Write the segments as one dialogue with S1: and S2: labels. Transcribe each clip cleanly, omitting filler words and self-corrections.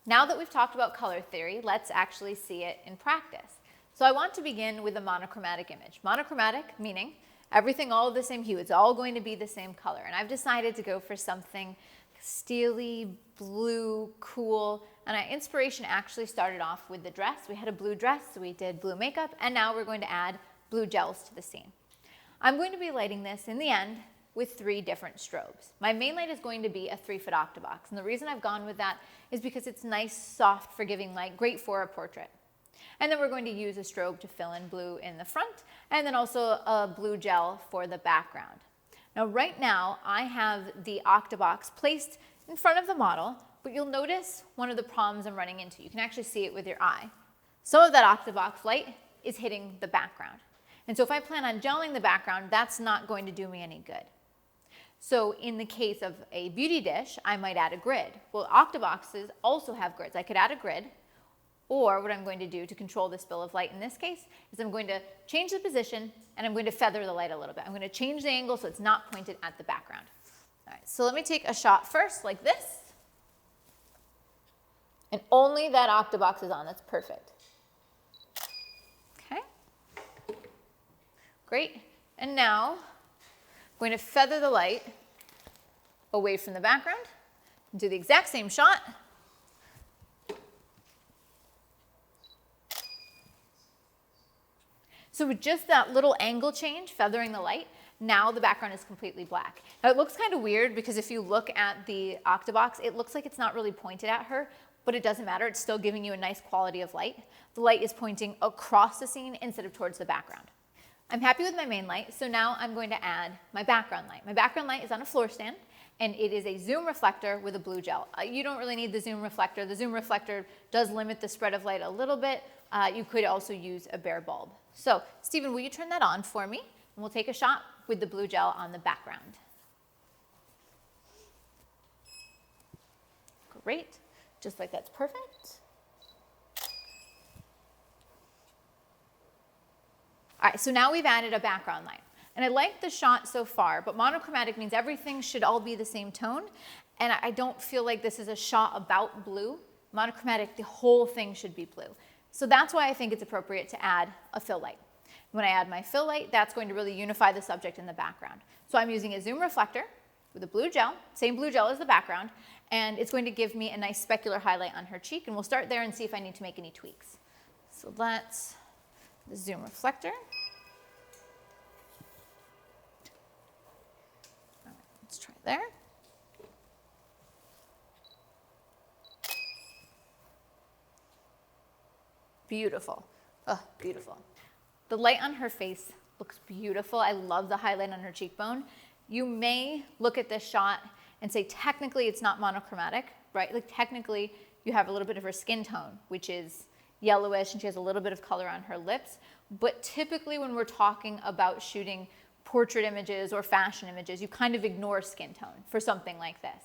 S1: Now that we've talked about color theory, let's actually see it in practice. So I want to begin with a monochromatic image. Monochromatic meaning everything all of the same hue. It's all going to be the same color. And I've decided to go for something steely, blue, cool. And our inspiration actually started off with the dress. We had a blue dress, so we did blue makeup, and now we're going to add blue gels to the scene. I'm going to be lighting this in the end with 3 different strobes. My main light is going to be a 3-foot octabox, and the reason I've gone with that is because it's nice, soft, forgiving light, great for a portrait. And then we're going to use a strobe to fill in blue in the front, and then also a blue gel for the background. Now right now, I have the octabox placed in front of the model, but you'll notice one of the problems I'm running into. You can actually see it with your eye. Some of that octabox light is hitting the background. And so if I plan on gelling the background, that's not going to do me any good. So in the case of a beauty dish, I might add a grid. Well, octaboxes also have grids. I could add a grid, or what I'm going to do to control the spill of light in this case is I'm going to change the position and I'm going to feather the light a little bit. I'm going to change the angle so it's not pointed at the background. All right, so let me take a shot first like this. And only that octabox is on. That's perfect. Okay. Great. And now I'm going to feather the light away from the background. Do the exact same shot. So with just that little angle change, feathering the light, now the background is completely black. Now it looks kind of weird because if you look at the octabox, it looks like it's not really pointed at her, but it doesn't matter. It's still giving you a nice quality of light. The light is pointing across the scene instead of towards the background. I'm happy with my main light, so now I'm going to add my background light. My background light is on a floor stand, and it is a zoom reflector with a blue gel. You don't really need the zoom reflector. The zoom reflector does limit the spread of light a little bit. You could also use a bare bulb. So, Stephen, will you turn that on for me? And we'll take a shot with the blue gel on the background. Great. Just like that's perfect. All right, so now we've added a background light. And I like the shot so far, but monochromatic means everything should all be the same tone. And I don't feel like this is a shot about blue. Monochromatic, the whole thing should be blue. So that's why I think it's appropriate to add a fill light. When I add my fill light, that's going to really unify the subject in the background. So I'm using a zoom reflector with a blue gel, same blue gel as the background, and it's going to give me a nice specular highlight on her cheek, and we'll start there and see if I need to make any tweaks. So that's the zoom reflector. All right, let's try there. Beautiful. Oh, beautiful. The light on her face looks beautiful. I love the highlight on her cheekbone. You may look at this shot and say, technically it's not monochromatic, right? Like technically you have a little bit of her skin tone, which is yellowish, and she has a little bit of color on her lips. But typically when we're talking about shooting portrait images or fashion images, you kind of ignore skin tone for something like this.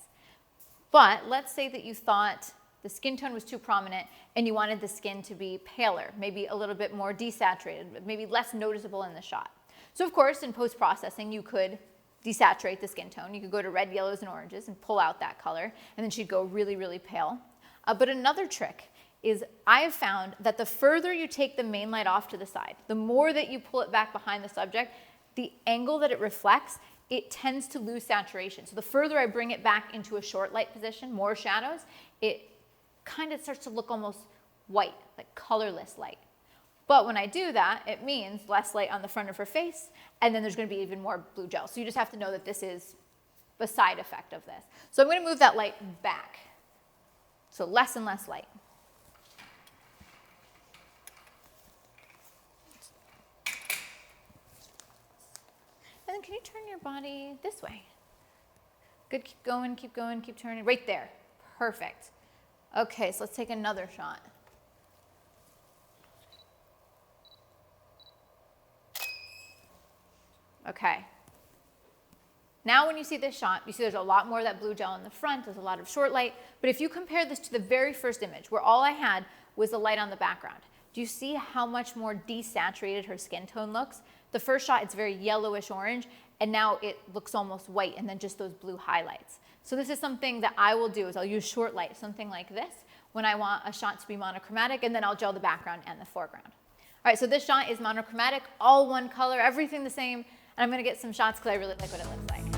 S1: But let's say that you thought the skin tone was too prominent and you wanted the skin to be paler, maybe a little bit more desaturated, maybe less noticeable in the shot. So of course, in post-processing, you could desaturate the skin tone. You could go to red, yellows, and oranges and pull out that color, and then she'd go really, really pale. But another trick is I have found that the further you take the main light off to the side, the more that you pull it back behind the subject, the angle that it reflects, it tends to lose saturation. So the further I bring it back into a short light position, more shadows, it kind of starts to look almost white, like colorless light. But when I do that, it means less light on the front of her face, and then there's going to be even more blue gel. So you just have to know that this is a side effect of this. So I'm going to move that light back. So less and less light. And then can you turn your body this way? Good, keep going, keep turning. Right there. Perfect. Okay, so let's take another shot. Okay. Now when you see this shot, you see there's a lot more of that blue gel in the front, there's a lot of short light, but if you compare this to the very first image, where all I had was the light on the background, do you see how much more desaturated her skin tone looks? The first shot, it's very yellowish orange, and now it looks almost white, and then just those blue highlights. So this is something that I will do, is I'll use short light, something like this, when I want a shot to be monochromatic, and then I'll gel the background and the foreground. All right, so this shot is monochromatic, all one color, everything the same, and I'm gonna get some shots because I really like what it looks like.